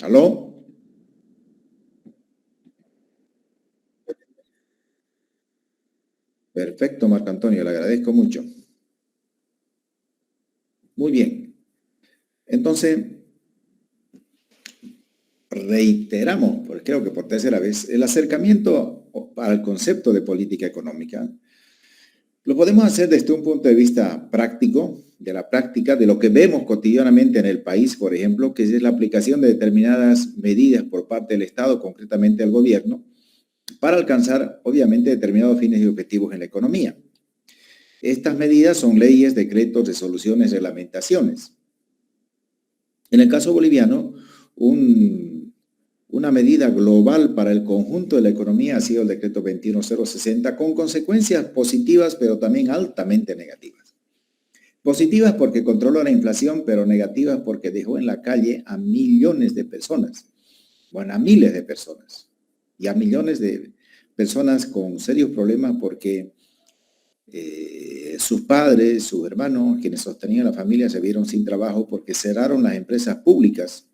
¿Aló? Perfecto, Marco Antonio, le agradezco mucho. Muy bien. Entonces, reiteramos, porque creo que por tercera vez, el acercamiento al concepto de política económica lo podemos hacer desde un punto de vista práctico, de la práctica, de lo que vemos cotidianamente en el país, por ejemplo, que es la aplicación de determinadas medidas por parte del Estado, concretamente el gobierno, para alcanzar, obviamente, determinados fines y objetivos en la economía. Estas medidas son leyes, decretos, resoluciones, reglamentaciones. En el caso boliviano, una medida global para el conjunto de la economía ha sido el decreto 21060, con consecuencias positivas, pero también altamente negativas. Positivas porque controló la inflación, pero negativas porque dejó en la calle a millones de personas, bueno, a miles de personas, y a millones de personas con serios problemas porque sus padres, sus hermanos, quienes sostenían la familia, se vieron sin trabajo porque cerraron las empresas públicas,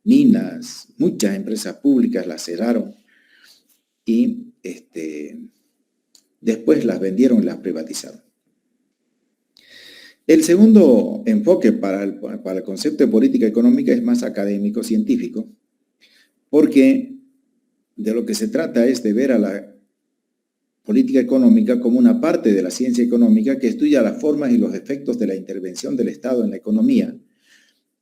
minas, muchas empresas públicas las cerraron y después las vendieron y las privatizaron. El segundo enfoque para el concepto de política económica es más académico, científico, porque de lo que se trata es de ver a la política económica como una parte de la ciencia económica que estudia las formas y los efectos de la intervención del Estado en la economía,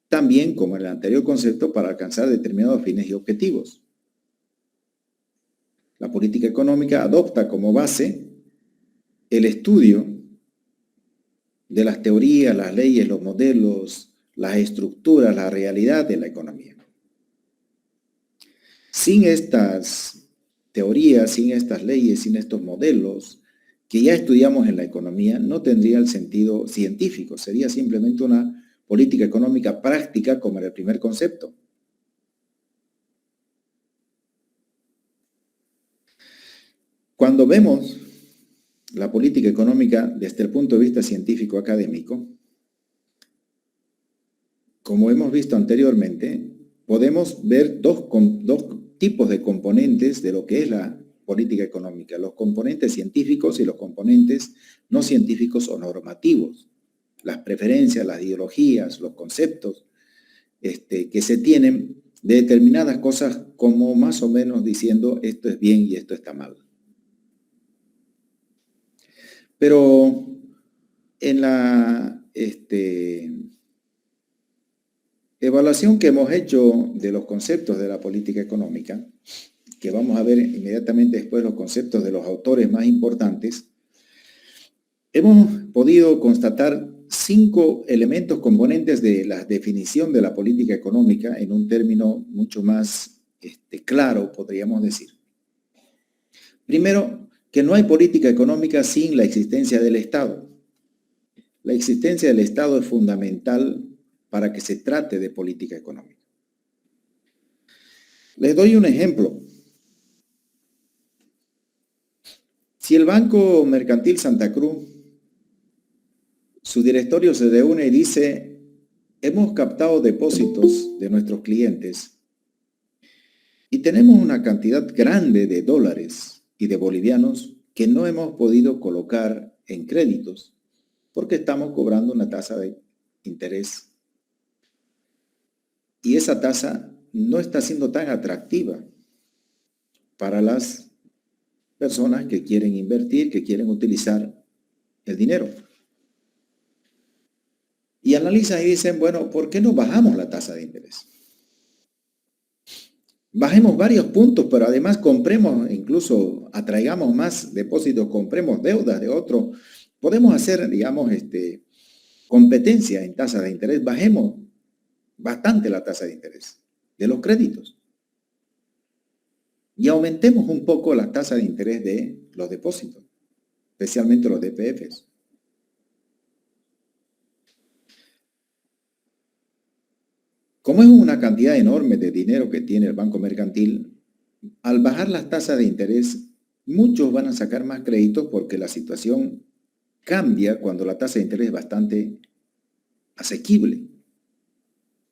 también como en el anterior concepto para alcanzar determinados fines y objetivos. La política económica adopta como base el estudio de las teorías, las leyes, los modelos, las estructuras, la realidad de la economía. Sin estas teorías, sin estas leyes, sin estos modelos que ya estudiamos en la economía, no tendría el sentido científico, sería simplemente una política económica práctica como era el primer concepto. Cuando vemos la política económica desde el punto de vista científico académico, como hemos visto anteriormente, podemos ver dos tipos de componentes de lo que es la política económica, los componentes científicos y los componentes no científicos o normativos, las preferencias, las ideologías, los conceptos que se tienen de determinadas cosas como más o menos diciendo esto es bien y esto está mal. Pero en la evaluación que hemos hecho de los conceptos de la política económica, que vamos a ver inmediatamente después los conceptos de los autores más importantes, hemos podido constatar 5 elementos componentes de la definición de la política económica en un término mucho más claro, podríamos decir. Primero, que no hay política económica sin la existencia del Estado. La existencia del Estado es fundamental para que se trate de política económica. Les doy un ejemplo. Si el Banco Mercantil Santa Cruz, su directorio se reúne y dice, hemos captado depósitos de nuestros clientes y tenemos una cantidad grande de dólares y de bolivianos que no hemos podido colocar en créditos porque estamos cobrando una tasa de interés y esa tasa no está siendo tan atractiva para las personas que quieren invertir, que quieren utilizar el dinero. Y analizan y dicen, bueno, ¿por qué no bajamos la tasa de interés? Bajemos varios puntos, pero además compremos, incluso atraigamos más depósitos, compremos deudas de otro. Podemos hacer, digamos, competencia en tasa de interés. Bajemos bastante la tasa de interés de los créditos. Y aumentemos un poco la tasa de interés de los depósitos, especialmente los DPFs. Como es una cantidad enorme de dinero que tiene el Banco Mercantil, al bajar las tasas de interés, muchos van a sacar más créditos porque la situación cambia cuando la tasa de interés es bastante asequible.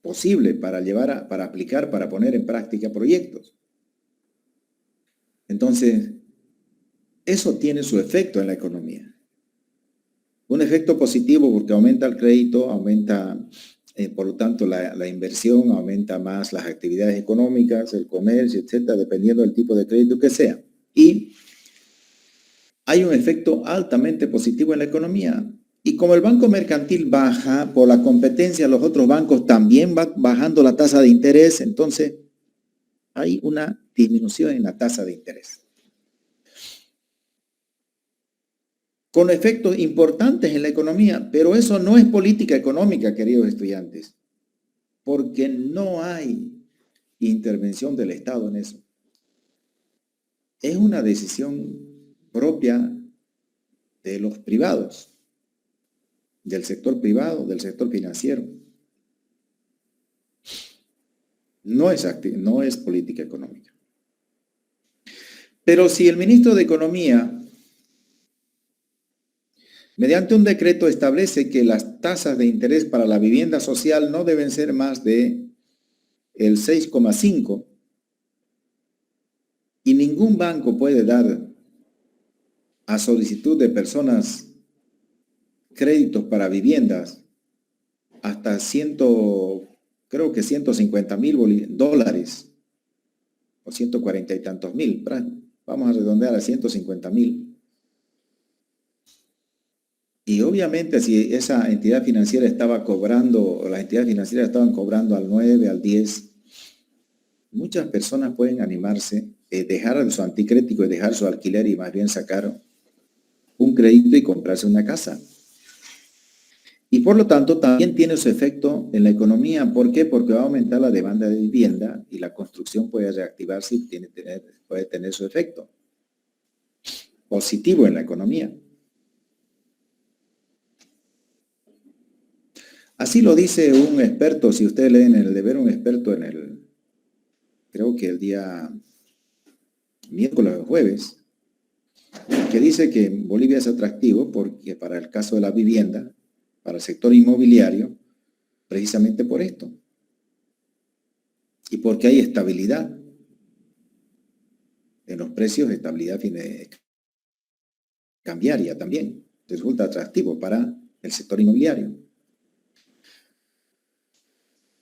posible para para aplicar, para poner en práctica proyectos. Entonces, eso tiene su efecto en la economía. Un efecto positivo porque aumenta el crédito, aumenta, por lo tanto, la inversión, aumenta más las actividades económicas, el comercio, etcétera, dependiendo del tipo de crédito que sea. Y hay un efecto altamente positivo en la economía. Y como el banco mercantil baja, por la competencia, los otros bancos también van bajando la tasa de interés, entonces hay una disminución en la tasa de interés. Con efectos importantes en la economía, pero eso no es política económica, queridos estudiantes, porque no hay intervención del Estado en eso. Es una decisión propia de los privados, del sector privado, del sector financiero. No es política económica. Pero si el ministro de Economía, mediante un decreto, establece que las tasas de interés para la vivienda social no deben ser más de el 6,5 y ningún banco puede dar a solicitud de personas créditos para viviendas hasta creo que 150,000 dólares o 140 y tantos mil, vamos a redondear a 150,000. Y obviamente si esa entidad financiera estaba cobrando, o las entidades financieras estaban cobrando al 9, al 10, muchas personas pueden animarse, dejar su anticrético y dejar su alquiler y más bien sacar un crédito y comprarse una casa. Y por lo tanto también tiene su efecto en la economía. ¿Por qué? Porque va a aumentar la demanda de vivienda y la construcción puede reactivarse y puede tener su efecto positivo en la economía. Así lo dice un experto, si ustedes leen en el deber, un experto creo que el día miércoles o jueves, que dice que Bolivia es atractivo porque para el caso de la vivienda, para el sector inmobiliario, precisamente por esto. Y porque hay estabilidad en los precios, estabilidad cambiaria también. Resulta atractivo para el sector inmobiliario.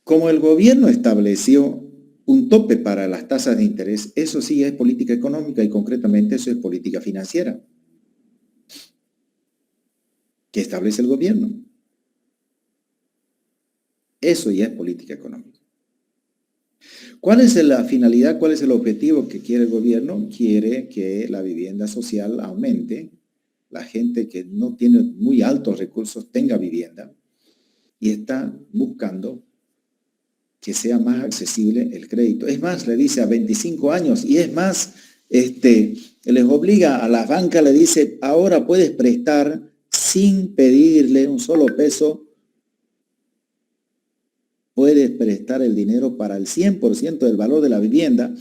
Como el gobierno estableció un tope para las tasas de interés, eso sí es política económica y concretamente eso es política financiera que establece el gobierno. Eso ya es política económica. ¿Cuál es la finalidad? ¿Cuál es el objetivo que quiere el gobierno? Quiere que la vivienda social aumente, la gente que no tiene muy altos recursos tenga vivienda y está buscando que sea más accesible el crédito. Es más, le dice a 25 años y es más, les obliga a las bancas, le dice, ahora puedes prestar sin pedirle un solo peso, puedes prestar el dinero para el 100% del valor de la vivienda,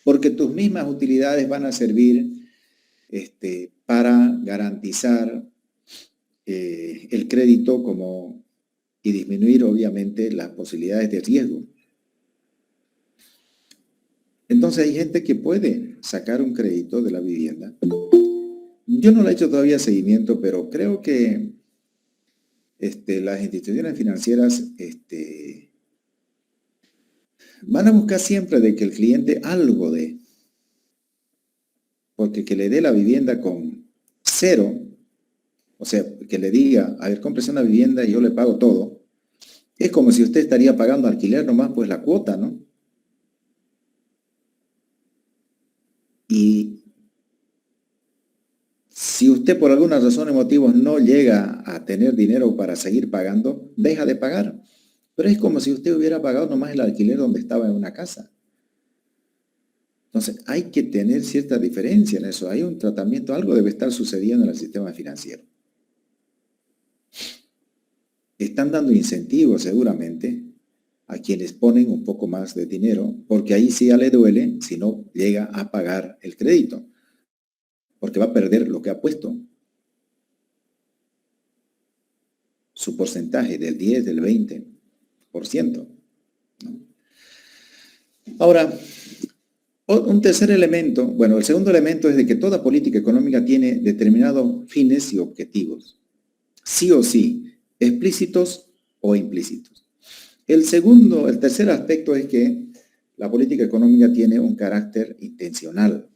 porque tus mismas utilidades van a servir para garantizar el crédito y disminuir obviamente las posibilidades de riesgo. Entonces hay gente que puede sacar un crédito de la vivienda. Yo no le he hecho todavía seguimiento, pero creo que las instituciones financieras van a buscar siempre de que el cliente algo dé. Porque que le dé la vivienda con cero, o sea, que le diga, a ver, cómprese una vivienda y yo le pago todo, es como si usted estaría pagando alquiler nomás, pues la cuota, ¿no? Y si usted por alguna razón o motivos no llega a tener dinero para seguir pagando, deja de pagar. Pero es como si usted hubiera pagado nomás el alquiler donde estaba en una casa. Entonces hay que tener cierta diferencia en eso. Hay un tratamiento, algo debe estar sucediendo en el sistema financiero. Están dando incentivos seguramente a quienes ponen un poco más de dinero, porque ahí sí ya le duele si no llega a pagar el crédito, porque va a perder lo que ha puesto. Su porcentaje del 10, del 20%. Ahora, un tercer elemento, bueno, el segundo elemento es de que toda política económica tiene determinados fines y objetivos, sí o sí, explícitos o implícitos. El tercer aspecto es que la política económica tiene un carácter intencional.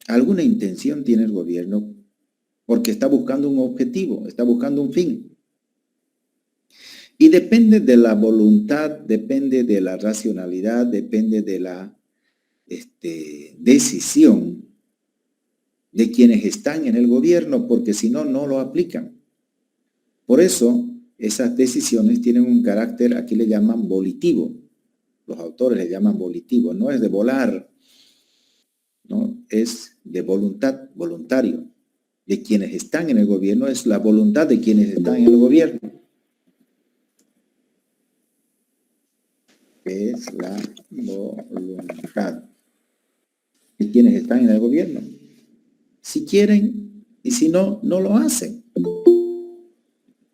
Alguna intención tiene el gobierno porque está buscando un objetivo, está buscando un fin. Y depende de la voluntad, depende de la racionalidad, depende de la decisión de quienes están en el gobierno, porque si no, no lo aplican. Por eso, esas decisiones tienen un carácter, aquí le llaman volitivo. Los autores le llaman volitivo, no es de volar, ¿no? Es de voluntad, voluntario. De quienes están en el gobierno, es la voluntad de quienes están en el gobierno. Es la voluntad de quienes están en el gobierno. Si quieren y si no, no lo hacen.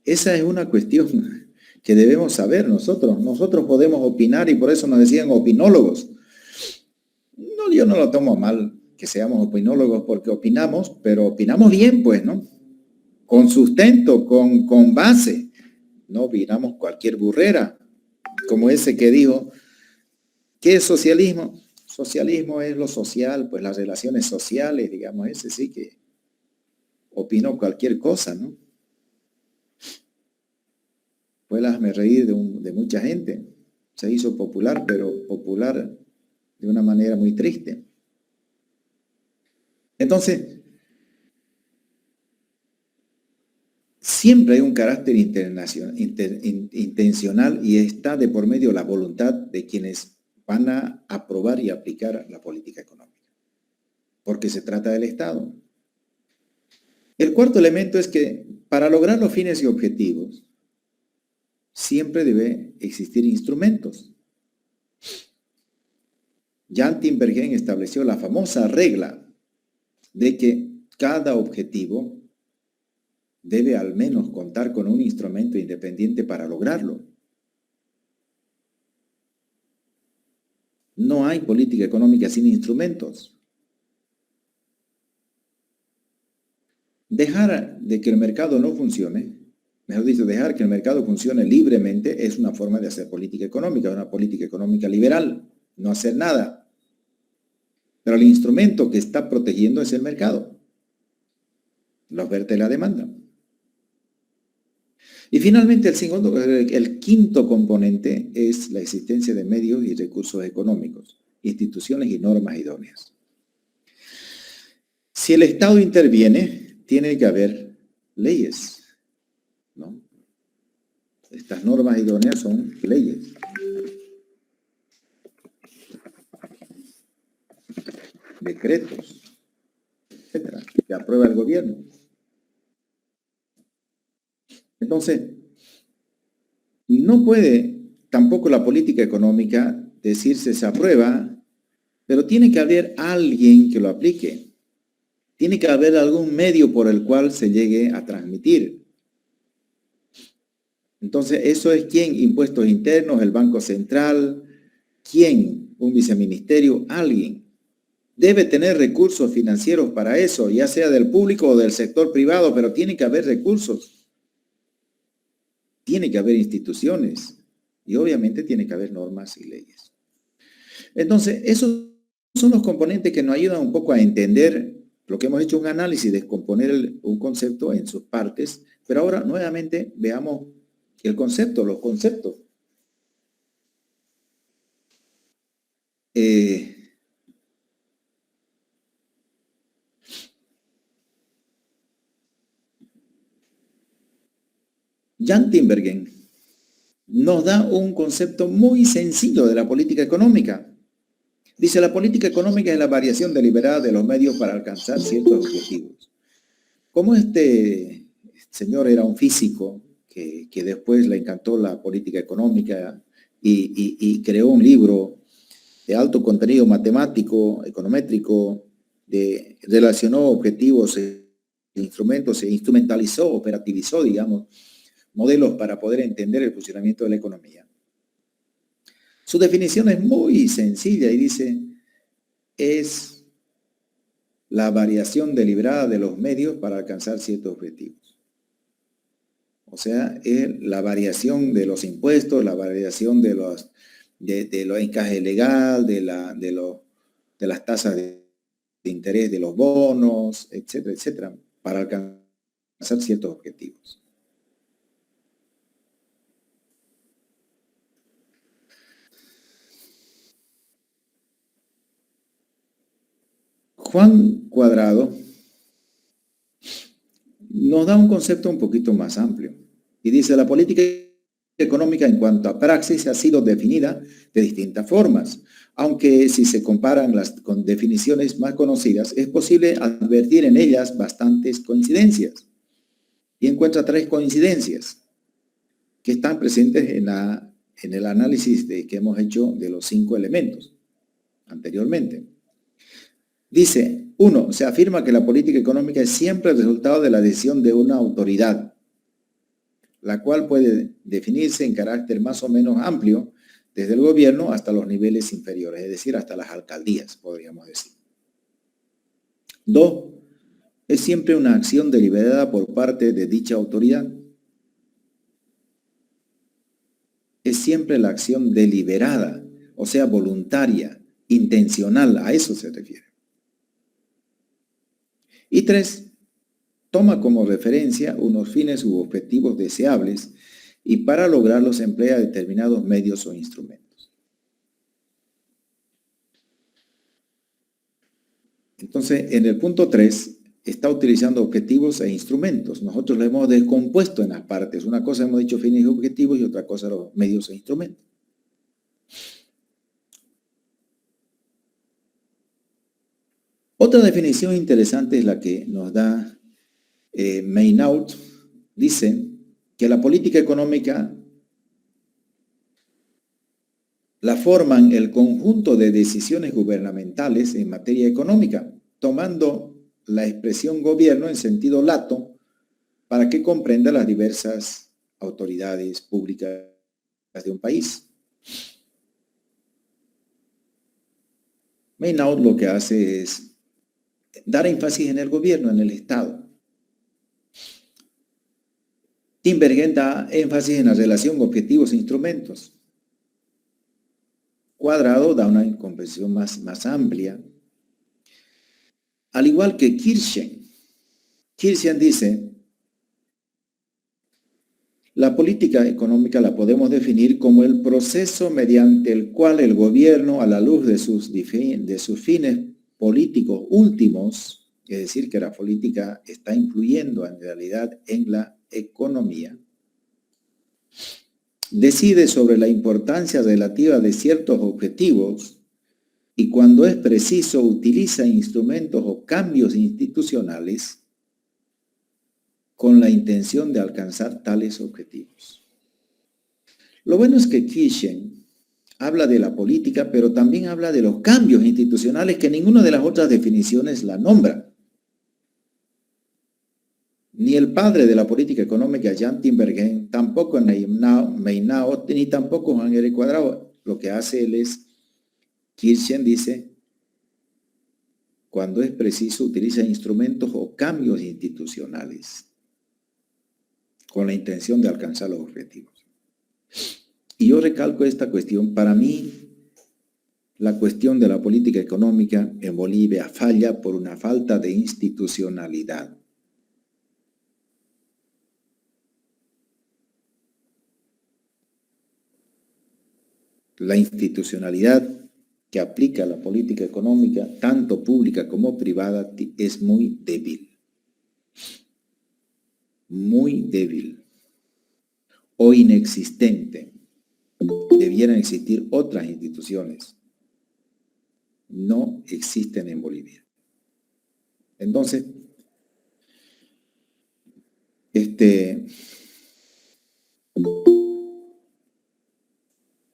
Esa es una cuestión que debemos saber nosotros. Nosotros podemos opinar y por eso nos decían opinólogos. No, yo no lo tomo mal que seamos opinólogos porque opinamos, pero opinamos bien, pues, ¿no? Con sustento, con base. No opinamos cualquier burrera, como ese que dijo, ¿qué es socialismo? Socialismo es lo social, pues las relaciones sociales, digamos, ese sí que opinó cualquier cosa, ¿no? Pues hazme reír de mucha gente. Se hizo popular, pero popular de una manera muy triste. Entonces, siempre hay un carácter intencional y está de por medio la voluntad de quienes van a aprobar y aplicar la política económica, porque se trata del Estado. El cuarto elemento es que para lograr los fines y objetivos, siempre debe existir instrumentos. Jan Tinbergen estableció la famosa regla de que cada objetivo debe al menos contar con un instrumento independiente para lograrlo. No hay política económica sin instrumentos. Dejar de que el mercado no funcione, mejor dicho, dejar que el mercado funcione libremente es una forma de hacer política económica, una política económica liberal, no hacer nada. Pero el instrumento que está protegiendo es el mercado, la oferta y la demanda. Y finalmente el quinto componente es la existencia de medios y recursos económicos, instituciones y normas idóneas. Si el Estado interviene, tiene que haber leyes, ¿no? Estas normas idóneas son leyes. Decretos, etcétera, que aprueba el gobierno. Entonces, no puede tampoco la política económica decirse se aprueba, pero tiene que haber alguien que lo aplique. Tiene que haber algún medio por el cual se llegue a transmitir. Entonces, eso es quién, impuestos internos, el Banco Central, quién, un viceministerio, alguien. Debe tener recursos financieros para eso, ya sea del público o del sector privado, pero tiene que haber recursos. Tiene que haber instituciones y obviamente tiene que haber normas y leyes. Entonces, esos son los componentes que nos ayudan un poco a entender lo que hemos hecho, un análisis, descomponer un concepto en sus partes, pero ahora nuevamente veamos el concepto, los conceptos. Jan Tinbergen nos da un concepto muy sencillo de la política económica. Dice, la política económica es la variación deliberada de los medios para alcanzar ciertos objetivos. Como este señor era un físico que después le encantó la política económica y creó un libro de alto contenido matemático, econométrico, relacionó objetivos e instrumentos, se instrumentalizó, operativizó, digamos, modelos para poder entender el funcionamiento de la economía. Su definición es muy sencilla y dice, es la variación deliberada de los medios para alcanzar ciertos objetivos. O sea, es la variación de los impuestos, la variación de los encaje legal, de las tasas de interés de los bonos, etcétera, etcétera, para alcanzar ciertos objetivos. Juan Cuadrado nos da un concepto un poquito más amplio y dice, la política económica en cuanto a praxis ha sido definida de distintas formas, aunque si se comparan con definiciones más conocidas, es posible advertir en ellas bastantes coincidencias. Y encuentra 3 coincidencias que están presentes en el análisis que hemos hecho de los 5 elementos anteriormente. Dice, 1, se afirma que la política económica es siempre el resultado de la decisión de una autoridad, la cual puede definirse en carácter más o menos amplio desde el gobierno hasta los niveles inferiores, es decir, hasta las alcaldías, podríamos decir. 2, es siempre una acción deliberada por parte de dicha autoridad. Es siempre la acción deliberada, o sea, voluntaria, intencional, a eso se refiere. Y 3, toma como referencia unos fines u objetivos deseables y para lograrlos emplea determinados medios o instrumentos. Entonces, en el punto 3, está utilizando objetivos e instrumentos. Nosotros lo hemos descompuesto en las partes. Una cosa hemos dicho fines y objetivos y otra cosa los medios e instrumentos. Otra definición interesante es la que nos da Mainaud. Dice que la política económica la forman el conjunto de decisiones gubernamentales en materia económica, tomando la expresión gobierno en sentido lato para que comprenda las diversas autoridades públicas de un país. Mainaud lo que hace es dar énfasis en el gobierno, en el Estado. Tinbergen da énfasis en la relación objetivos e instrumentos. Cuadrado da una comprensión más amplia. Al igual que Kirchen. Kirchen dice, la política económica la podemos definir como el proceso mediante el cual el gobierno, a la luz de sus fines políticos últimos, es decir, que la política está influyendo en realidad en la economía, decide sobre la importancia relativa de ciertos objetivos y cuando es preciso utiliza instrumentos o cambios institucionales con la intención de alcanzar tales objetivos. Lo bueno es que Kirchen habla de la política, pero también habla de los cambios institucionales que ninguna de las otras definiciones la nombra. Ni el padre de la política económica, Jan Tinbergen, tampoco Mainaud, ni tampoco Juan L. Cuadrado. Lo que hace él es, Kirchen dice, cuando es preciso utiliza instrumentos o cambios institucionales con la intención de alcanzar los objetivos. Y yo recalco esta cuestión. Para mí, la cuestión de la política económica en Bolivia falla por una falta de institucionalidad. La institucionalidad que aplica la política económica, tanto pública como privada, es muy débil. Muy débil o inexistente. Debieran existir otras instituciones. No existen en Bolivia. Entonces,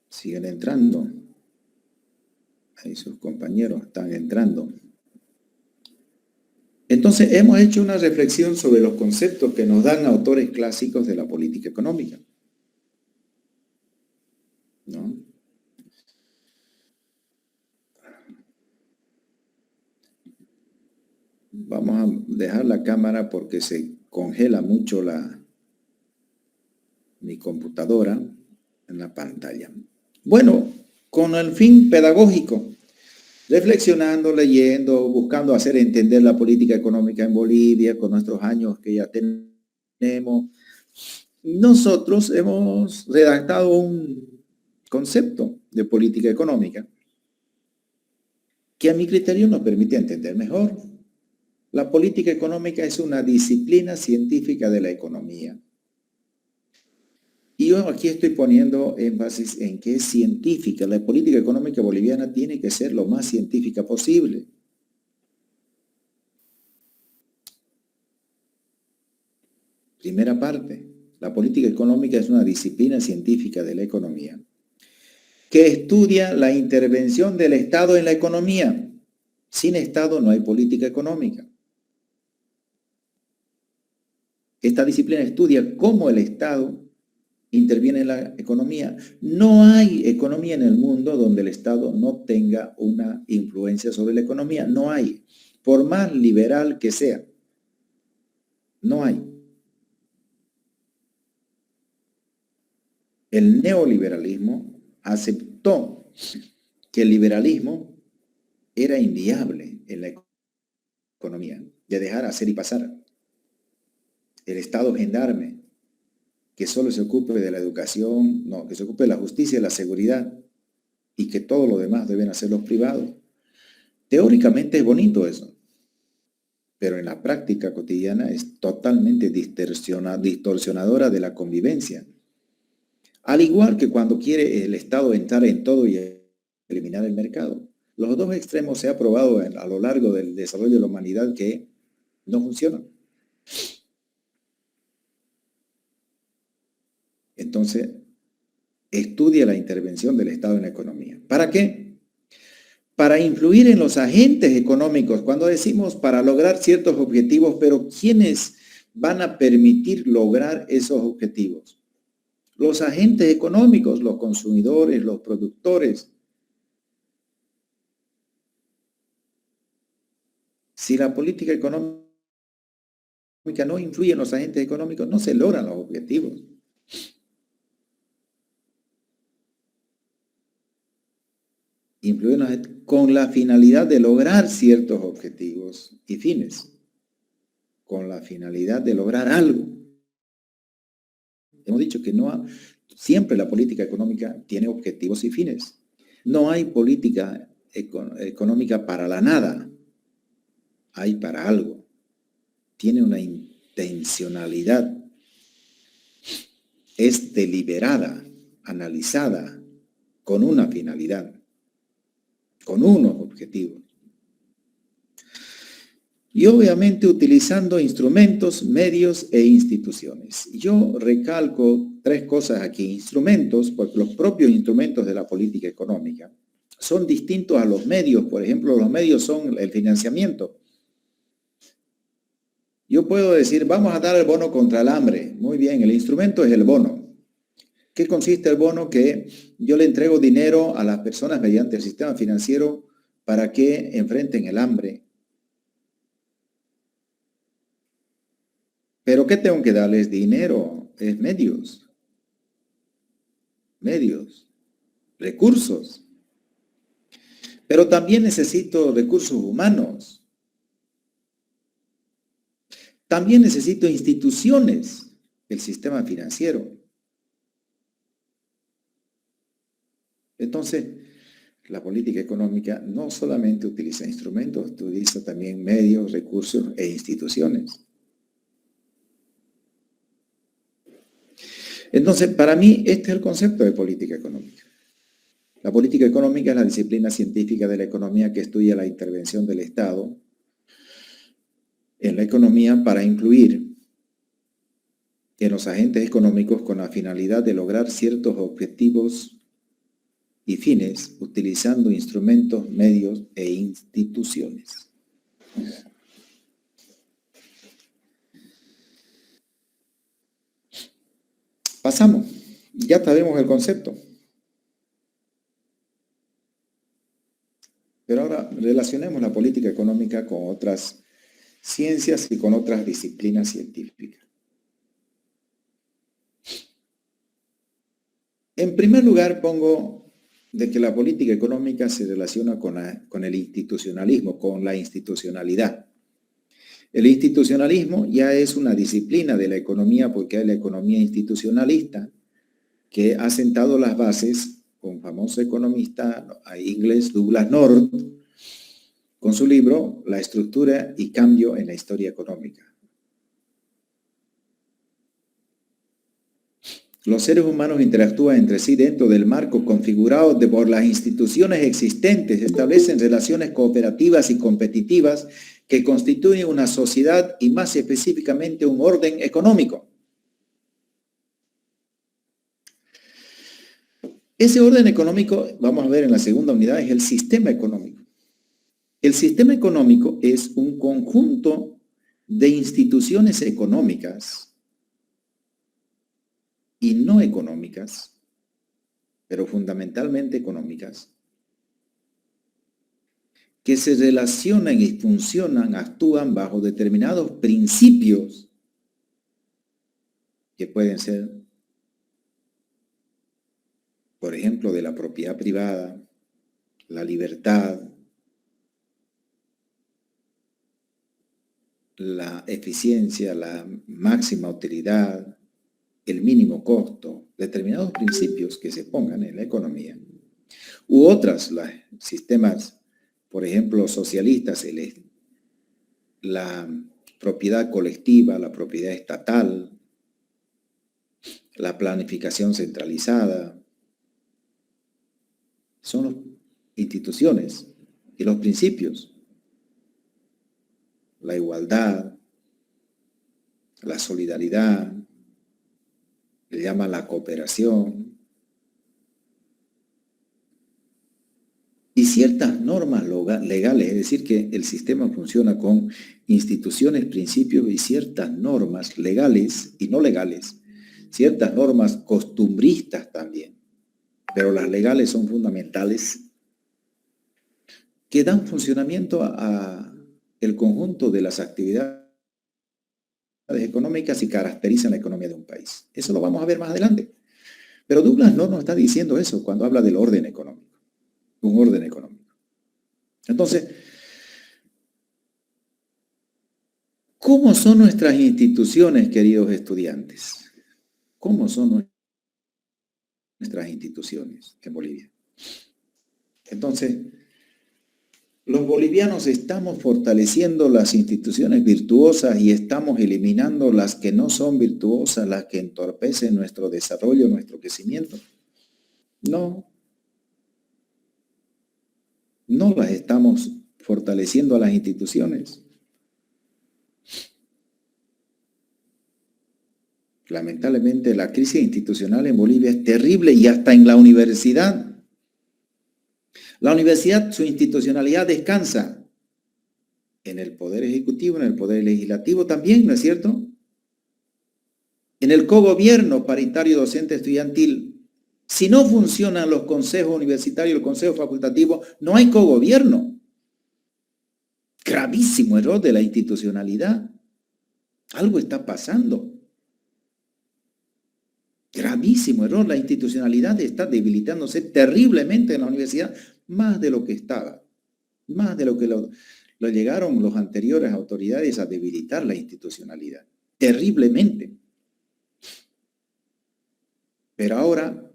siguen entrando. Ahí sus compañeros están entrando. Entonces, hemos hecho una reflexión sobre los conceptos que nos dan autores clásicos de la política económica, ¿no? Vamos a dejar la cámara porque se congela mucho mi computadora en la pantalla. Bueno, con el fin pedagógico, reflexionando, leyendo, buscando hacer entender la política económica en Bolivia con nuestros años que ya tenemos, nosotros hemos redactado un concepto de política económica que a mi criterio nos permite entender mejor. La política económica es una disciplina científica de la economía. Y yo aquí estoy poniendo énfasis en que es científica. La política económica boliviana tiene que ser lo más científica posible. Primera parte, la política económica es una disciplina científica de la economía que estudia la intervención del Estado en la economía. Sin Estado no hay política económica. Esta disciplina estudia cómo el Estado interviene en la economía. No hay economía en el mundo donde el Estado no tenga una influencia sobre la economía. No hay. Por más liberal que sea. No hay. El neoliberalismo aceptó que el liberalismo era inviable en la economía, de dejar hacer y pasar. El Estado gendarme, que solo se ocupe de la educación, no, que se ocupe de la justicia y la seguridad, y que todo lo demás deben hacer los privados. Teóricamente es bonito eso, pero en la práctica cotidiana es totalmente distorsionadora de la convivencia. Al igual que cuando quiere el Estado entrar en todo y eliminar el mercado. Los dos extremos se ha probado a lo largo del desarrollo de la humanidad que no funcionan. Entonces, estudia la intervención del Estado en la economía. ¿Para qué? Para influir en los agentes económicos. Cuando decimos para lograr ciertos objetivos, pero ¿quiénes van a permitir lograr esos objetivos? Los agentes económicos, los consumidores, los productores. Si la política económica no influye en los agentes económicos, no se logran los objetivos. Influyen con la finalidad de lograr ciertos objetivos y fines. Con la finalidad de lograr algo. Hemos dicho que siempre la política económica tiene objetivos y fines. No hay política económica para la nada. Hay para algo. Tiene una intencionalidad. Es deliberada, analizada, con una finalidad, con unos objetivos. Y obviamente utilizando instrumentos, medios e instituciones. Yo recalco tres cosas aquí. Instrumentos, porque los propios instrumentos de la política económica son distintos a los medios. Por ejemplo, los medios son el financiamiento. Yo puedo decir, vamos a dar el bono contra el hambre. Muy bien, el instrumento es el bono. ¿Qué consiste el bono? Que yo le entrego dinero a las personas mediante el sistema financiero para que enfrenten el hambre. ¿Pero qué tengo que darles? Dinero, es medios, recursos. Pero también necesito recursos humanos. También necesito instituciones del sistema financiero. Entonces, la política económica no solamente utiliza instrumentos, utiliza también medios, recursos e instituciones. Entonces, para mí, este es el concepto de política económica. La política económica es la disciplina científica de la economía que estudia la intervención del Estado en la economía para incluir en los agentes económicos con la finalidad de lograr ciertos objetivos y fines utilizando instrumentos, medios e instituciones. Pasamos, ya sabemos el concepto. Pero ahora relacionemos la política económica con otras ciencias y con otras disciplinas científicas. En primer lugar, pongo de que la política económica se relaciona con el institucionalismo, con la institucionalidad. El institucionalismo ya es una disciplina de la economía porque hay la economía institucionalista que ha sentado las bases, un famoso economista inglés, Douglas North, con su libro La estructura y cambio en la historia económica. Los seres humanos interactúan entre sí dentro del marco configurado por las instituciones existentes, establecen relaciones cooperativas y competitivas que constituyen una sociedad y más específicamente un orden económico. Ese orden económico, vamos a ver en la segunda unidad, es el sistema económico. El sistema económico es un conjunto de instituciones económicas y no económicas, pero fundamentalmente económicas, que se relacionan y funcionan, actúan bajo determinados principios que pueden ser, por ejemplo, de la propiedad privada, la libertad, la eficiencia, la máxima utilidad, el mínimo costo, determinados principios que se pongan en la economía, u otras, los sistemas, por ejemplo, socialistas, la propiedad colectiva, la propiedad estatal, la planificación centralizada, son las instituciones y los principios, la igualdad, la solidaridad, le llama la cooperación, y ciertas normas legales, es decir, que el sistema funciona con instituciones, principios y ciertas normas legales y no legales, ciertas normas costumbristas también, pero las legales son fundamentales, que dan funcionamiento a el conjunto de las actividades económicas y caracterizan la economía de un país. Eso lo vamos a ver más adelante. Pero Douglas no nos está diciendo eso cuando habla del orden económico, un orden económico. Entonces, ¿cómo son nuestras instituciones, queridos estudiantes? ¿Cómo son nuestras instituciones en Bolivia? Entonces, los bolivianos estamos fortaleciendo las instituciones virtuosas y estamos eliminando las que no son virtuosas, las que entorpecen nuestro desarrollo, nuestro crecimiento. No las estamos fortaleciendo a las instituciones. Lamentablemente, la crisis institucional en Bolivia es terrible y hasta en la universidad. La universidad, su institucionalidad descansa en el poder ejecutivo, en el poder legislativo también, ¿no es cierto? En el cogobierno paritario docente estudiantil. Si no funcionan los consejos universitarios, los consejos facultativos, no hay cogobierno. Gravísimo error de la institucionalidad. Algo está pasando. Gravísimo error. La institucionalidad está debilitándose terriblemente en la universidad, más de lo que estaba, más de lo que lo llegaron los anteriores autoridades a debilitar la institucionalidad, terriblemente. Pero ahora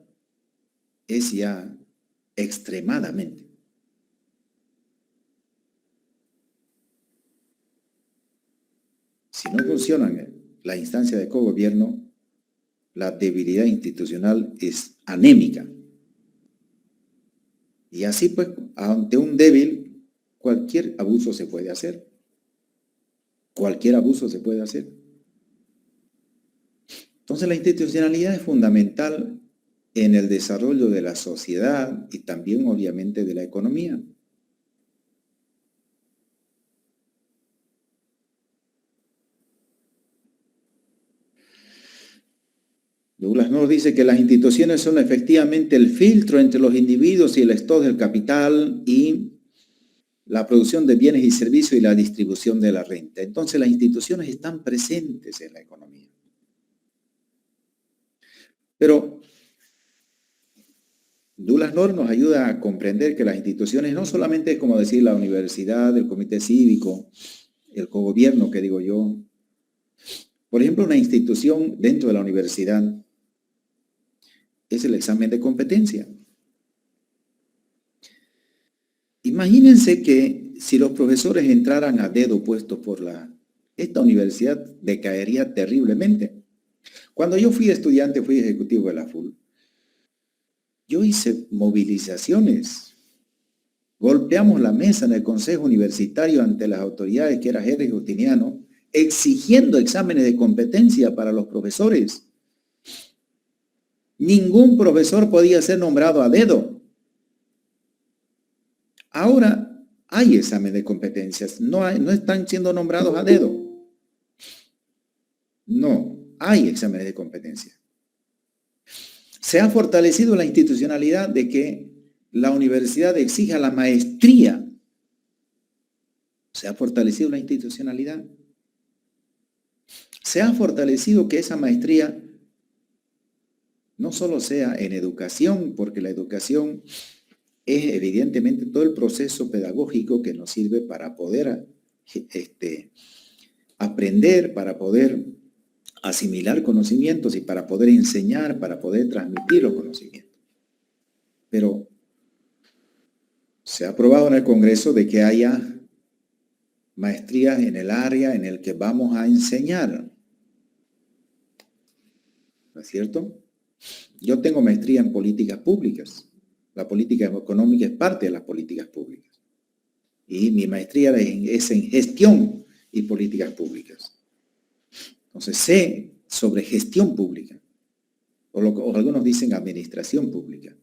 es ya extremadamente. Si no funcionan la instancia de cogobierno, la debilidad institucional es anémica. Y así pues, ante un débil, cualquier abuso se puede hacer. Cualquier abuso se puede hacer. Entonces la institucionalidad es fundamental en el desarrollo de la sociedad y también obviamente de la economía. Douglas North dice que las instituciones son efectivamente el filtro entre los individuos y el stock del capital y la producción de bienes y servicios y la distribución de la renta. Entonces las instituciones están presentes en la economía. Pero Douglass North nos ayuda a comprender que las instituciones no solamente es como decir la universidad, el comité cívico, el cogobierno, que digo yo. Por ejemplo, una institución dentro de la universidad es el examen de competencia. Imagínense que si los profesores entraran a dedo puestos por esta universidad decaería terriblemente. Cuando yo fui estudiante, fui ejecutivo de la FUL. Yo hice movilizaciones. Golpeamos la mesa en el Consejo Universitario ante las autoridades, que era Henry Justiniano, exigiendo exámenes de competencia para los profesores. Ningún profesor podía ser nombrado a dedo. Ahora hay examen de competencias, no están siendo nombrados a dedo. No, hay exámenes de competencia. Se ha fortalecido la institucionalidad de que la universidad exija la maestría. Se ha fortalecido la institucionalidad. Se ha fortalecido que esa maestría no solo sea en educación, porque la educación es evidentemente todo el proceso pedagógico que nos sirve para poder aprender, para poder asimilar conocimientos y para poder enseñar, para poder transmitir los conocimientos. Pero se ha aprobado en el Congreso de que haya maestrías en el área en el que vamos a enseñar. ¿No es cierto? Yo tengo maestría en políticas públicas. La política económica es parte de las políticas públicas. Y mi maestría es en gestión y políticas públicas. Entonces sé sobre gestión pública. O algunos dicen administración pública.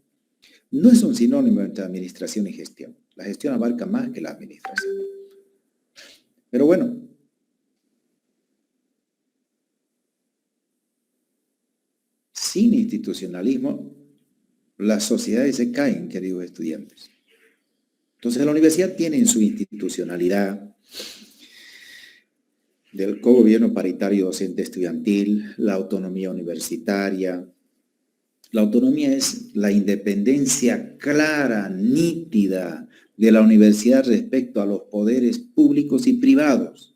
No es un sinónimo entre administración y gestión. La gestión abarca más que la administración. Pero bueno, sin institucionalismo, las sociedades se caen, queridos estudiantes. Entonces la universidad tiene en su institucionalidad del cogobierno paritario docente estudiantil, la autonomía universitaria. La autonomía es la independencia clara, nítida de la universidad respecto a los poderes públicos y privados,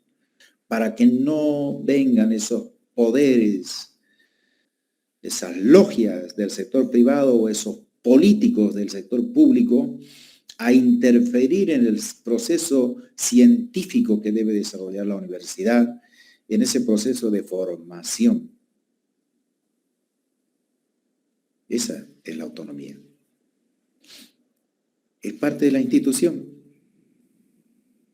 para que no vengan esos poderes, esas logias del sector privado o esos políticos del sector público a interferir en el proceso científico que debe desarrollar la universidad, en ese proceso de formación. Esa es la autonomía. Es parte de la institución.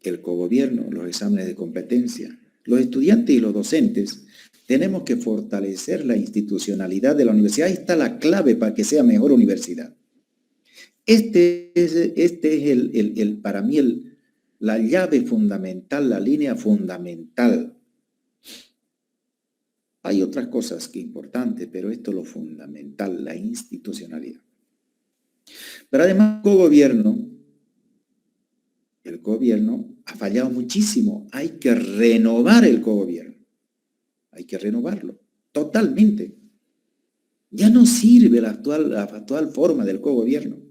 El cogobierno, los exámenes de competencia, los estudiantes y los docentes tenemos que fortalecer la institucionalidad de la universidad. Ahí está la clave para que sea mejor universidad. Este es para mí la llave fundamental, la línea fundamental. Hay otras cosas que importantes, pero esto es lo fundamental, la institucionalidad. Pero además el gobierno ha fallado muchísimo. Hay que renovar el cogobierno. Hay que renovarlo totalmente. Ya no sirve la actual forma del cogobierno.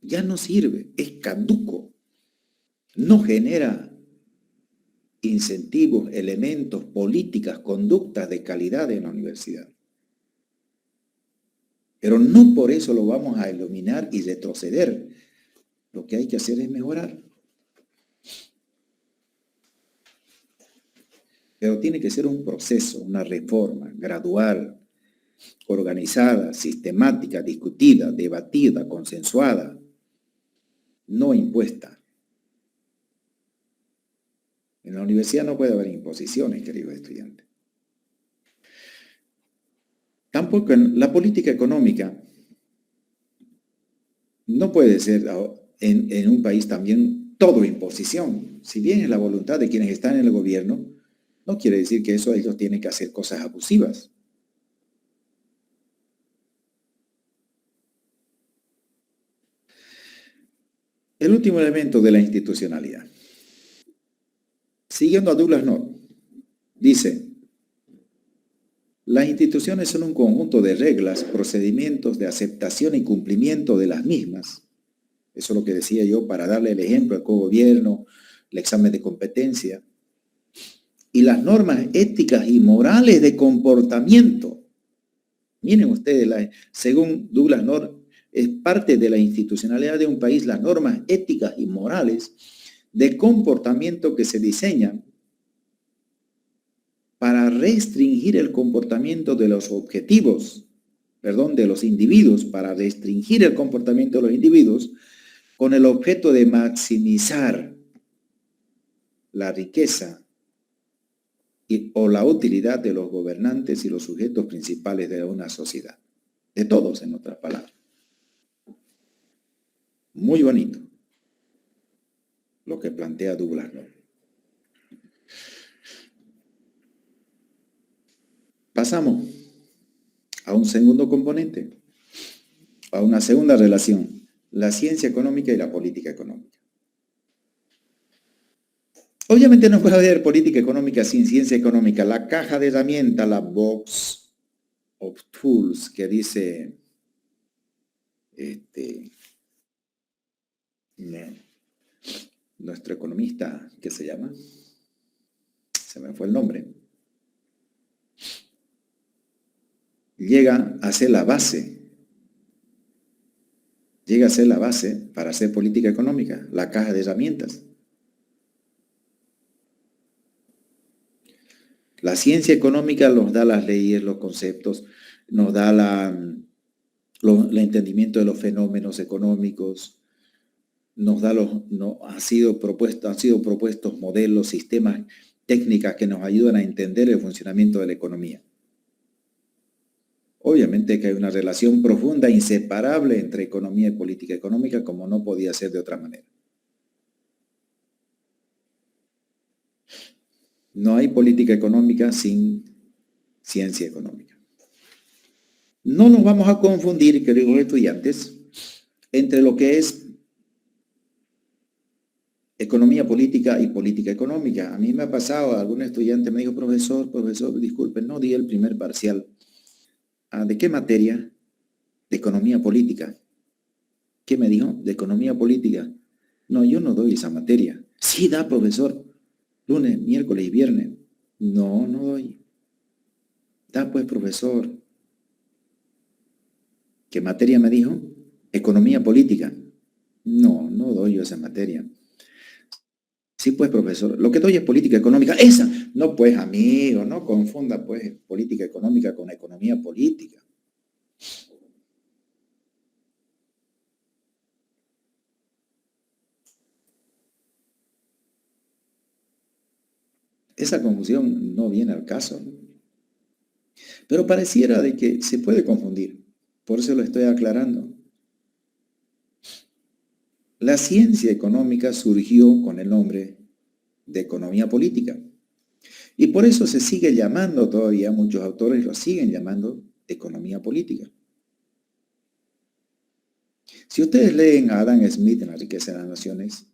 Ya no sirve, es caduco. No genera incentivos, elementos, políticas, conductas de calidad en la universidad. Pero no por eso lo vamos a eliminar y retroceder. Lo que hay que hacer es mejorar. Pero tiene que ser un proceso, una reforma gradual, organizada, sistemática, discutida, debatida, consensuada, no impuesta. En la universidad no puede haber imposiciones, queridos estudiantes. Tampoco en la política económica no puede ser en un país también todo imposición. Si bien es la voluntad de quienes están en el gobierno, no quiere decir que eso ellos tienen que hacer cosas abusivas. El último elemento de la institucionalidad. Siguiendo a Douglas North, dice, las instituciones son un conjunto de reglas, procedimientos de aceptación y cumplimiento de las mismas. Eso es lo que decía yo para darle el ejemplo al cogobierno, el examen de competencia. Y las normas éticas y morales de comportamiento. Miren ustedes, según Douglas North, es parte de la institucionalidad de un país las normas éticas y morales de comportamiento que se diseñan para restringir el comportamiento de los de los individuos, para restringir el comportamiento de los individuos con el objeto de maximizar la riqueza o la utilidad de los gobernantes y los sujetos principales de una sociedad. De todos, en otras palabras. Muy bonito lo que plantea Douglas North. Pasamos a un segundo componente, a una segunda relación, la ciencia económica y la política económica. Obviamente no puede haber política económica sin ciencia económica. La caja de herramientas, la box of tools que dice nuestro economista, ¿qué se llama? Se me fue el nombre. Llega a ser la base para hacer política económica, la caja de herramientas. La ciencia económica nos da las leyes, los conceptos, nos da el entendimiento de los fenómenos económicos, nos da han sido propuestos modelos, sistemas, técnicas que nos ayudan a entender el funcionamiento de la economía. Obviamente que hay una relación profunda, inseparable entre economía y política económica, como no podía ser de otra manera. No hay política económica sin ciencia económica. No nos vamos a confundir, queridos estudiantes, entre lo que es economía política y política económica. A mí me ha pasado, algún estudiante me dijo, profesor, disculpe, no di el primer parcial. ¿De qué materia? De economía política. ¿Qué me dijo? De economía política. No, yo no doy esa materia. Sí da, profesor. Lunes, miércoles y viernes. No, no doy. Da pues, profesor. ¿Qué materia me dijo? Economía política. No, no doy yo esa materia. Sí, pues, profesor. Lo que doy es política económica. ¡Esa! No, pues, amigo, no confunda, pues, política económica con economía política. Esa confusión no viene al caso. Pero pareciera de que se puede confundir. Por eso lo estoy aclarando. La ciencia económica surgió con el nombre de economía política. Y por eso se sigue llamando todavía, muchos autores lo siguen llamando economía política. Si ustedes leen a Adam Smith en La riqueza de las naciones,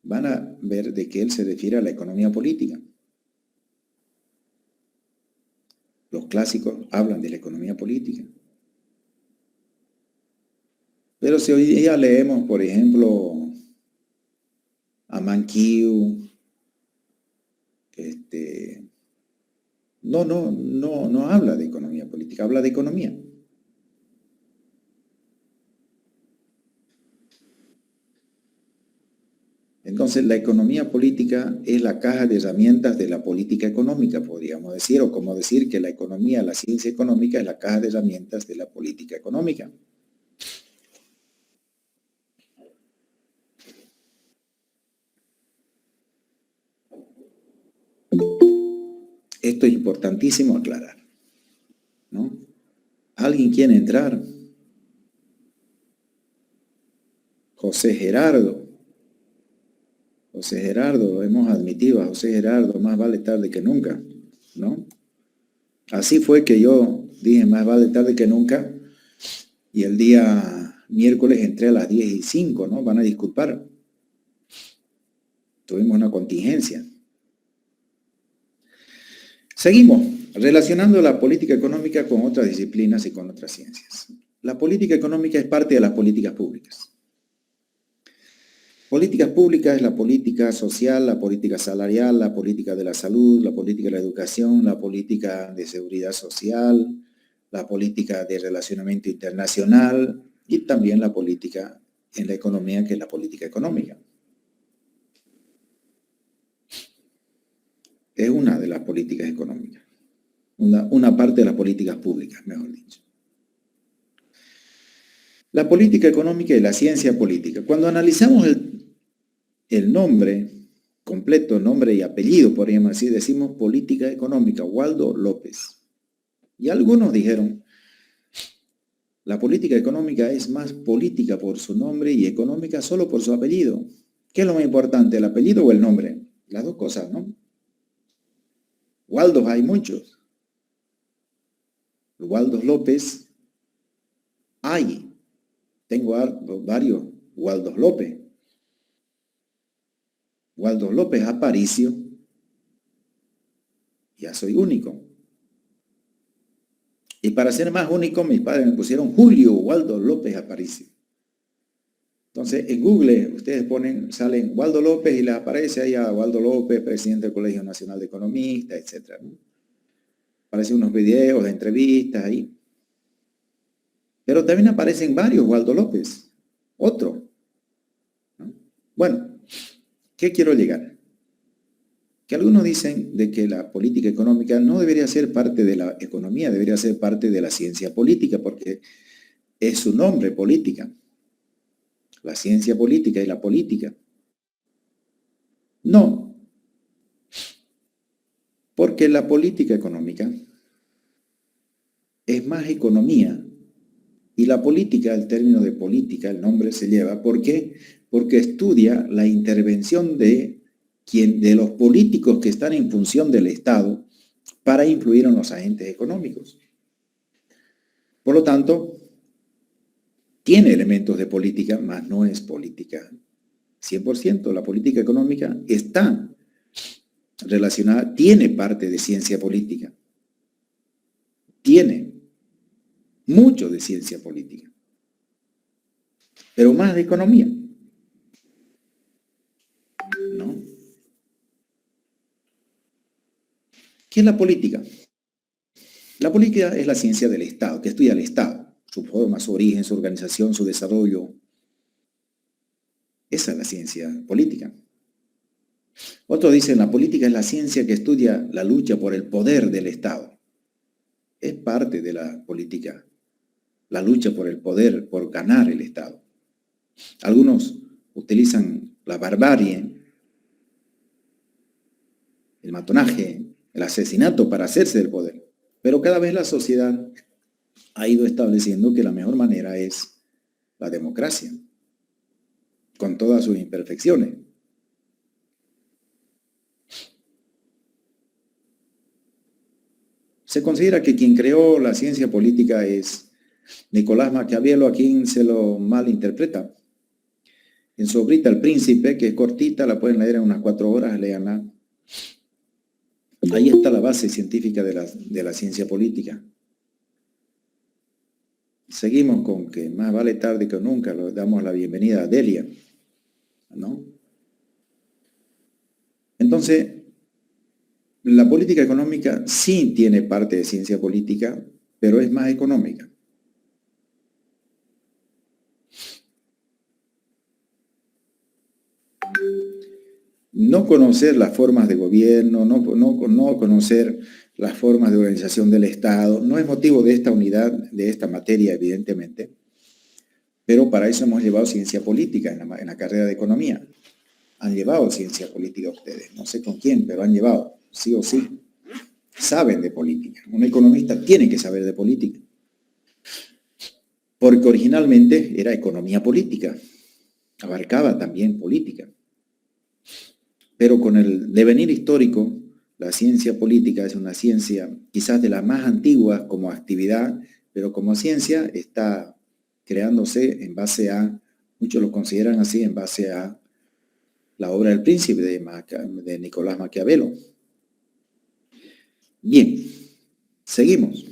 van a ver de que él se refiere a la economía política. Los clásicos hablan de la economía política. Pero si hoy día leemos, por ejemplo, a Mankiw, no habla de economía política, habla de economía. Entonces, la economía política es la caja de herramientas de la política económica, podríamos decir, o como decir que la economía, la ciencia económica es la caja de herramientas de la política económica. Esto es importantísimo aclarar, ¿no? ¿Alguien quiere entrar? José Gerardo, hemos admitido a José Gerardo, más vale tarde que nunca, ¿no? Así fue que yo dije, más vale tarde que nunca, y el día miércoles entré a las 10:05, ¿no? Van a disculpar. Tuvimos una contingencia. Seguimos relacionando la política económica con otras disciplinas y con otras ciencias. La política económica es parte de las políticas públicas. Políticas públicas es la política social, la política salarial, la política de la salud, la política de la educación, la política de seguridad social, la política de relacionamiento internacional y también la política en la economía, que es la política económica. Es una de las políticas económicas, una parte de las políticas públicas, mejor dicho. La política económica y la ciencia política. Cuando analizamos el nombre completo, nombre y apellido, podríamos decir, decimos política económica, Waldo López. Y algunos dijeron, la política económica es más política por su nombre y económica solo por su apellido. ¿Qué es lo más importante, el apellido o el nombre? Las dos cosas, ¿no? Waldos hay muchos. Waldos López hay. Tengo varios Waldos López. Waldos López Aparicio. Ya soy único. Y para ser más único, mis padres me pusieron Julio Waldo López Aparicio. Entonces, en Google, ustedes salen Waldo López y les aparece ahí a Waldo López, presidente del Colegio Nacional de Economistas, etc. Aparecen unos videos de entrevistas ahí. Pero también aparecen varios Waldo López. Otro. ¿No? Bueno, ¿qué quiero llegar? Que algunos dicen de que la política económica no debería ser parte de la economía, debería ser parte de la ciencia política, porque es su nombre, política. La ciencia política y la política. No, porque la política económica es más economía y la política, el término de política, el nombre se lleva. ¿Por qué? Porque estudia la intervención de los políticos que están en función del Estado para influir en los agentes económicos. Por lo tanto, tiene elementos de política, mas no es política 100%. La política económica está relacionada, tiene parte de ciencia política. Tiene mucho de ciencia política, pero más de economía. ¿No? ¿Qué es la política? La política es la ciencia del Estado, que estudia el Estado, su forma, su origen, su organización, su desarrollo. Esa es la ciencia política. Otros dicen, la política es la ciencia que estudia la lucha por el poder del Estado. Es parte de la política, la lucha por el poder, por ganar el Estado. Algunos utilizan la barbarie, el matonaje, el asesinato para hacerse del poder. Pero cada vez la sociedad ha ido estableciendo que la mejor manera es la democracia, con todas sus imperfecciones. Se considera que quien creó la ciencia política es Nicolás Maquiavelo, a quien se lo malinterpreta. En su obrita El Príncipe, que es cortita, la pueden leer en unas 4 horas, léanla. Ahí está la base científica de la ciencia política. Seguimos con que más vale tarde que nunca, le damos la bienvenida a Delia, ¿no? Entonces, la política económica sí tiene parte de ciencia política, pero es más económica. No conocer las formas de gobierno, no conocer las formas de organización del Estado, no es motivo de esta unidad, de esta materia, evidentemente, pero para eso hemos llevado ciencia política en la carrera de economía. Han llevado ciencia política ustedes, no sé con quién, pero han llevado, sí o sí. Saben de política. Un economista tiene que saber de política. Porque originalmente era economía política, abarcaba también política. Pero con el devenir histórico, la ciencia política es una ciencia quizás de las más antiguas como actividad, pero como ciencia está creándose en base a, muchos lo consideran así, en base a la obra del Príncipe de Nicolás Maquiavelo. Bien, seguimos.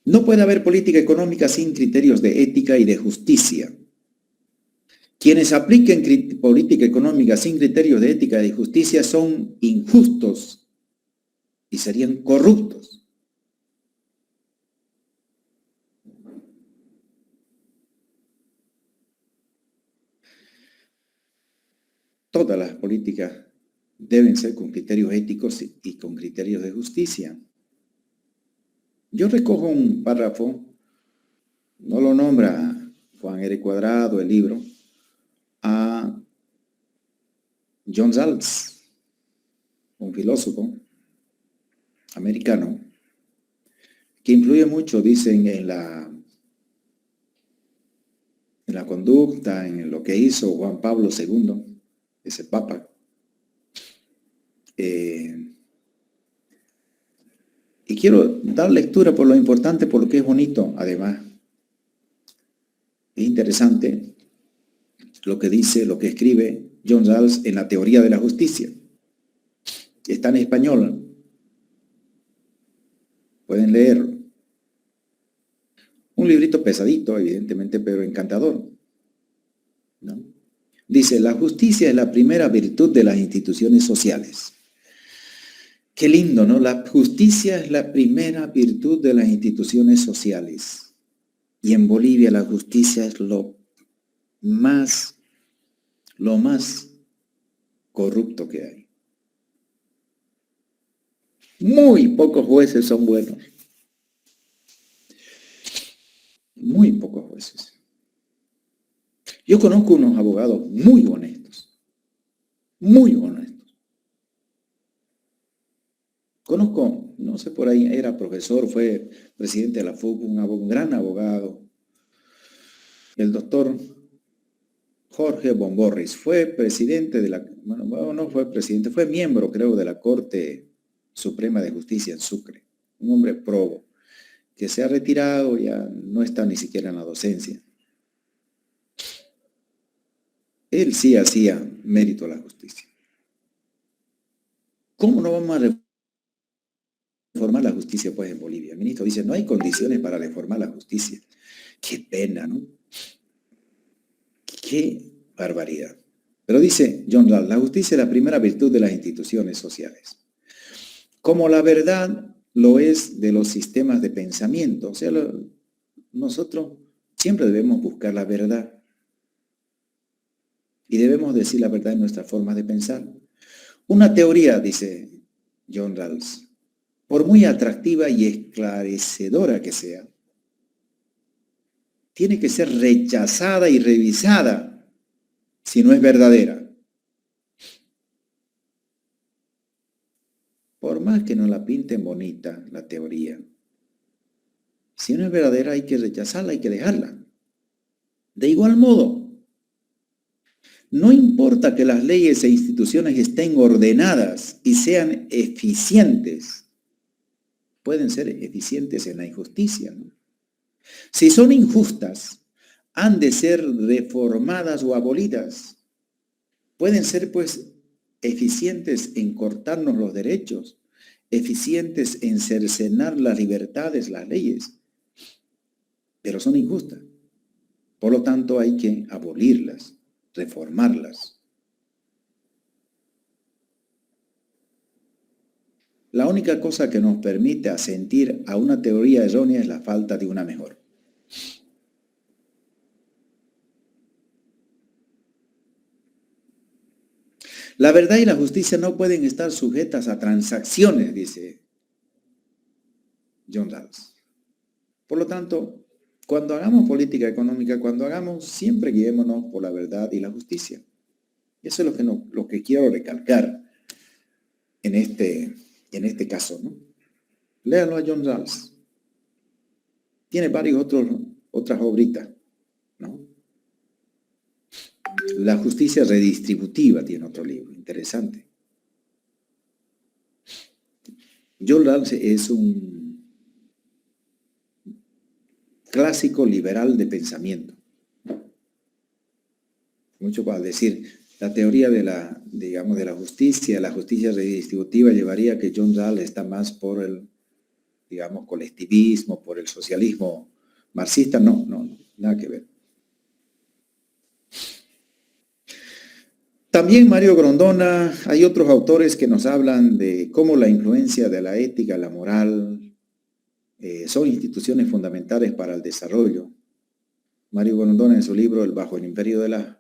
No puede haber política económica sin criterios de ética y de justicia. Quienes apliquen política económica sin criterios de ética y de justicia son injustos y serían corruptos. Todas las políticas deben ser con criterios éticos y con criterios de justicia. Yo recojo un párrafo, no lo nombra Juan R. Cuadrado, el libro, a John Rawls, un filósofo americano, que influye mucho, dicen, en la conducta, en lo que hizo Juan Pablo II, ese papa. Y quiero dar lectura por lo importante, por lo que es bonito, además. Es interesante lo que dice, lo que escribe John Rawls en la teoría de la justicia. Está en español. Pueden leerlo. Un librito pesadito, evidentemente, pero encantador, ¿no? Dice, la justicia es la primera virtud de las instituciones sociales. Qué lindo, ¿no? La justicia es la primera virtud de las instituciones sociales. Y en Bolivia la justicia es lo más corrupto que hay. Muy pocos jueces son buenos. Muy pocos jueces. Yo conozco unos abogados muy honestos. Muy honestos. Conozco, no sé, por ahí era profesor, fue presidente de la FUC, un gran abogado. El doctor Jorge Bomborris fue presidente de la, bueno, no fue presidente, fue miembro, creo, de la Corte Suprema de Justicia en Sucre. Un hombre probo, que se ha retirado, ya no está ni siquiera en la docencia. Él sí hacía mérito a la justicia. ¿Cómo no vamos a reformar la justicia, pues, en Bolivia? El ministro dice, no hay condiciones para reformar la justicia. Qué pena, ¿no? Qué barbaridad. Pero dice John Rawls, la justicia es la primera virtud de las instituciones sociales. Como la verdad lo es de los sistemas de pensamiento. O sea, nosotros siempre debemos buscar la verdad. Y debemos decir la verdad en nuestras formas de pensar. Una teoría, dice John Rawls, por muy atractiva y esclarecedora que sea, tiene que ser rechazada y revisada si no es verdadera. Por más que nos la pinten bonita la teoría, si no es verdadera hay que rechazarla, hay que dejarla. De igual modo, no importa que las leyes e instituciones estén ordenadas y sean eficientes, pueden ser eficientes en la injusticia, ¿no? Si son injustas, han de ser reformadas o abolidas. Pueden ser, pues, eficientes en cortarnos los derechos, eficientes en cercenar las libertades, las leyes, pero son injustas. Por lo tanto, hay que abolirlas, reformarlas. La única cosa que nos permite asentir a una teoría errónea es la falta de una mejor. La verdad y la justicia no pueden estar sujetas a transacciones, dice John Rawls. Por lo tanto, cuando hagamos política económica, siempre guiémonos por la verdad y la justicia. Eso es lo que quiero recalcar en este caso, ¿no? Léanlo a John Rawls. Tiene otras obritas, ¿no? La justicia redistributiva tiene otro libro, interesante. John Rawls es un clásico liberal de pensamiento. Mucho para decir, la teoría de la, digamos, de la justicia redistributiva llevaría a que John Rawls está más por el, digamos, colectivismo, por el socialismo marxista. No, nada que ver. También Mario Grondona, hay otros autores que nos hablan de cómo la influencia de la ética, la moral, son instituciones fundamentales para el desarrollo. Mario Grondona en su libro El bajo el imperio de las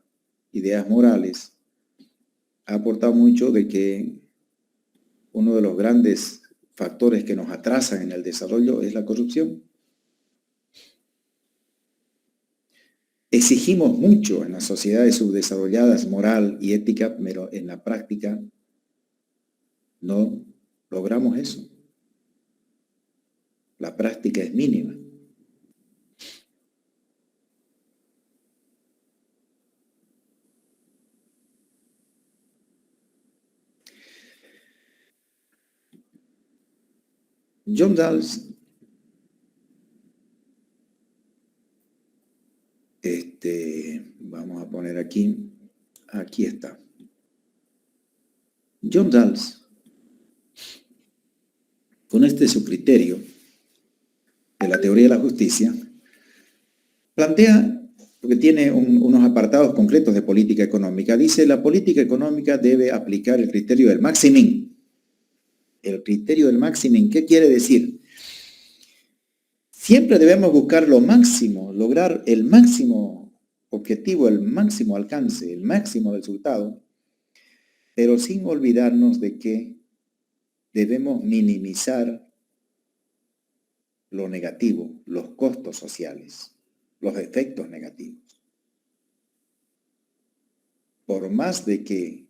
ideas morales ha aportado mucho de que uno de los grandes factores que nos atrasan en el desarrollo es la corrupción. Exigimos mucho en las sociedades subdesarrolladas, moral y ética, pero en la práctica no logramos eso. La práctica es mínima. John Rawls vamos a poner aquí está. John Rawls, con su criterio de la teoría de la justicia, plantea, porque tiene unos apartados concretos de política económica, dice: la política económica debe aplicar el criterio del maximum. El criterio del maximum, ¿qué quiere decir? Siempre debemos buscar lo máximo, lograr el máximo objetivo, el máximo alcance, el máximo resultado, pero sin olvidarnos de que debemos minimizar lo negativo, los costos sociales, los efectos negativos. Por más de que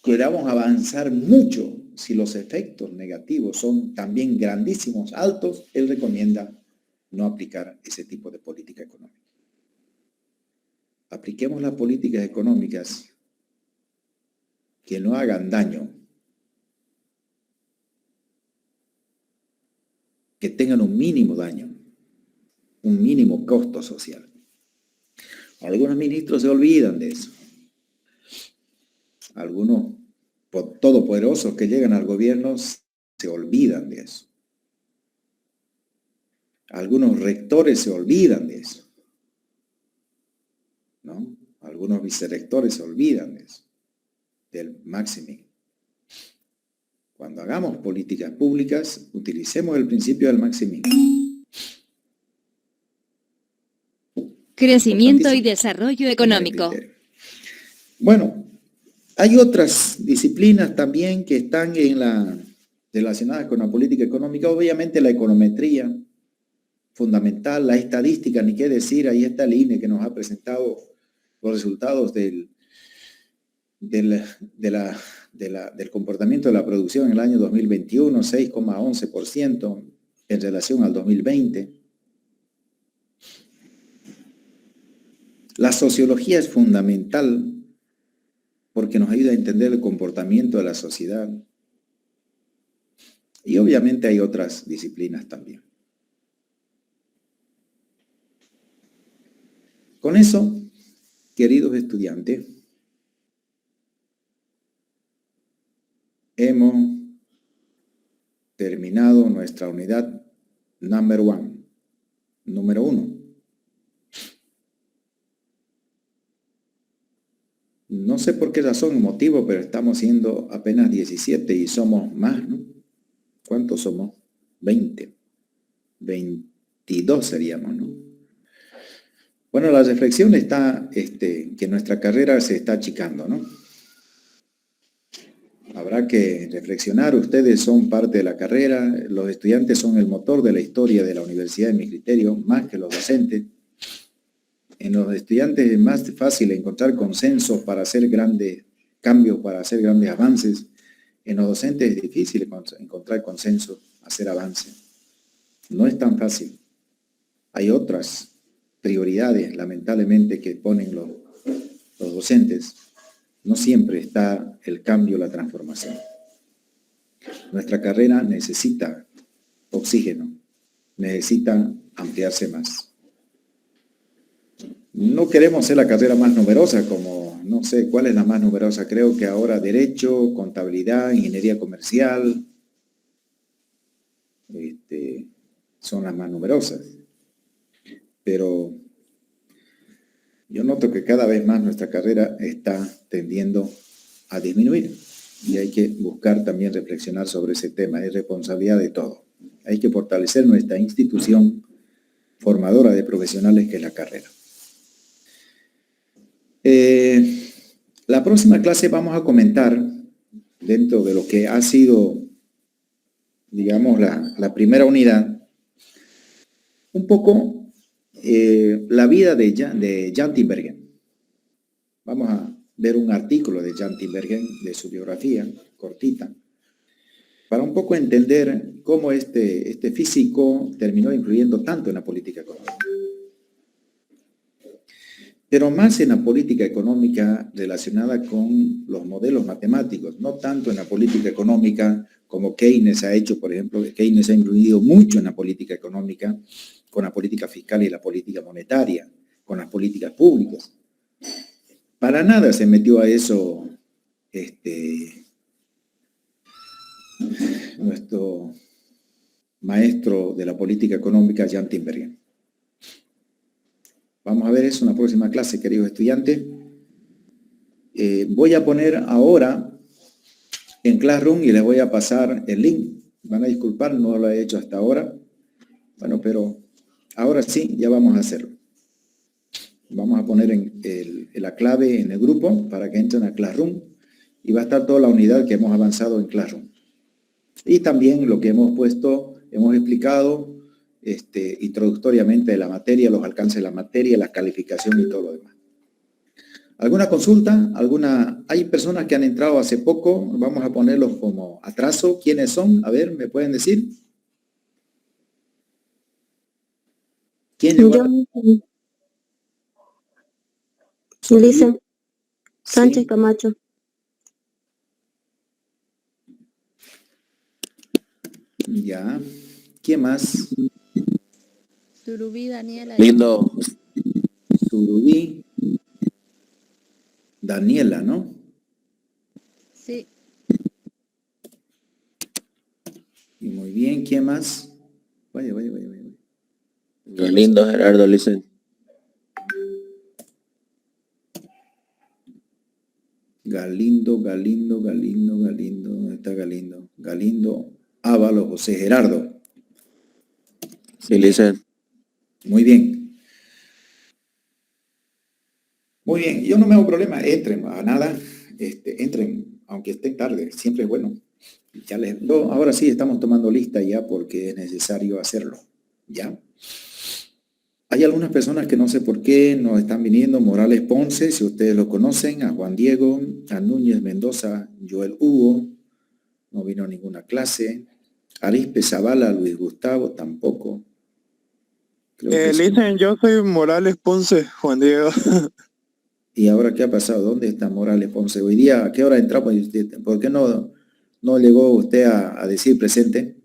queramos avanzar mucho, si los efectos negativos son también grandísimos, altos, él recomienda no aplicar ese tipo de política económica. Apliquemos las políticas económicas que no hagan daño, que tengan un mínimo daño, un mínimo costo social. Algunos ministros se olvidan de eso. Algunos todopoderosos que llegan al gobierno se olvidan de eso. Algunos rectores se olvidan de eso, ¿no? Algunos vicerrectores se olvidan de eso, del máximo. Cuando hagamos políticas públicas, utilicemos el principio del máximo. Crecimiento y desarrollo económico. Bueno, hay otras disciplinas también que están relacionadas con la política económica. Obviamente la econometría, fundamental, la estadística, ni qué decir. Ahí está el INE que nos ha presentado los resultados del comportamiento de la producción en el año 2021, 6,11% en relación al 2020. La sociología es fundamental porque nos ayuda a entender el comportamiento de la sociedad. Y obviamente hay otras disciplinas también. Con eso, queridos estudiantes, hemos terminado nuestra unidad número 1. No sé por qué razón o motivo, pero estamos siendo apenas 17 y somos más, ¿no? ¿Cuántos somos? 20. 22 seríamos, ¿no? Bueno, la reflexión está que nuestra carrera se está achicando, ¿no? Habrá que reflexionar. Ustedes son parte de la carrera. Los estudiantes son el motor de la historia de la universidad, en mi criterio, más que los docentes. En los estudiantes es más fácil encontrar consenso para hacer grandes cambios, para hacer grandes avances. En los docentes es difícil encontrar consenso, hacer avance. No es tan fácil. Hay otras prioridades, lamentablemente, que ponen los docentes. No siempre está el cambio, la transformación. Nuestra carrera necesita oxígeno, necesita ampliarse más. No queremos ser la carrera más numerosa, como no sé cuál es la más numerosa. Creo que ahora Derecho, Contabilidad, Ingeniería Comercial, son las más numerosas. Pero yo noto que cada vez más nuestra carrera está tendiendo a disminuir. Y hay que buscar también reflexionar sobre ese tema. Es responsabilidad de todos. Hay que fortalecer nuestra institución formadora de profesionales que es la carrera. La próxima clase vamos a comentar, dentro de lo que ha sido, digamos, la primera unidad, un poco la vida de Jan Tinbergen. Vamos a ver un artículo de Jan Tinbergen, de su biografía cortita, para un poco entender cómo este físico terminó influyendo tanto en la política económica. Pero más en la política económica relacionada con los modelos matemáticos, no tanto en la política económica como Keynes ha hecho, por ejemplo. Keynes ha influido mucho en la política económica, con la política fiscal y la política monetaria, con las políticas públicas. Para nada se metió a eso nuestro maestro de la política económica, Jan Tinbergen. Vamos a ver eso en la próxima clase, queridos estudiantes. Voy a poner ahora en Classroom y les voy a pasar el link. Van a disculpar, no lo he hecho hasta ahora. Bueno, pero ahora sí, ya vamos a hacerlo. Vamos a poner la clave en el grupo para que entren a Classroom y va a estar toda la unidad que hemos avanzado en Classroom. Y también lo que hemos puesto, hemos explicado introductoriamente de la materia, los alcances de la materia, la calificación y todo lo demás. ¿Alguna consulta? Hay personas que han entrado hace poco, vamos a ponerlos como atraso. ¿Quiénes son? A ver, ¿me pueden decir? ¿Quién llegó? Lisa Sánchez Sí. Camacho. Ya. ¿Quién más? Surubí Daniela. Lindo. Surubí. Daniela, ¿no? Sí. Y muy bien, ¿quién más? Vaya. Lindo Gerardo Licen. Galindo. ¿Dónde está Galindo? Galindo Ávalo José Gerardo. Sí, Licen. Muy bien. Muy bien, yo no me hago problema, entren a nada, entren, aunque estén tarde, siempre es bueno. Ahora sí estamos tomando lista ya porque es necesario hacerlo, ¿ya? Hay algunas personas que no sé por qué no están viniendo. Morales Ponce, si ustedes lo conocen, a Juan Diego, a Núñez Mendoza, Joel Hugo, no vino a ninguna clase. Arispe Zavala, Luis Gustavo, tampoco. Licen, yo soy Morales Ponce, Juan Diego. ¿Y ahora qué ha pasado? ¿Dónde está Morales Ponce? Hoy día, ¿a qué hora entramos? ¿Por qué no llegó usted a decir presente?